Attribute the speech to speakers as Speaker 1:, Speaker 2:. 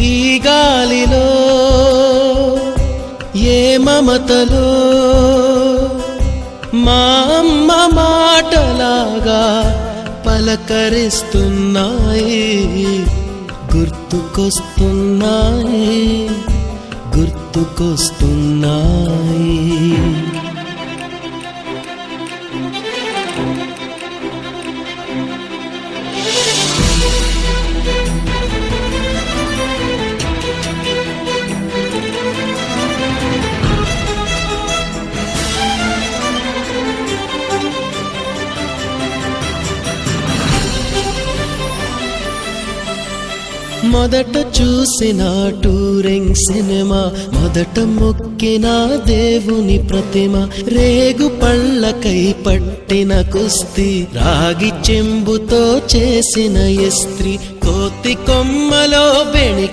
Speaker 1: ఈ గాలిలో ఏ మమతలో మా అమ్మ మాటలాగా పలకరిస్తున్నాయి, గుర్తుకొస్తున్నాయి, గుర్తుకొస్తున్నాయి. మొదట చూసిన టూరింగ్ సినిమా, మొదట మొక్కిన దేవుని ప్రతిమ, రేగు పళ్ళకై పట్టిన కుస్తీ, రాగి చెంబుతో చేసిన ఇస్త్రీ, కోతి కొమ్మలో బెణికి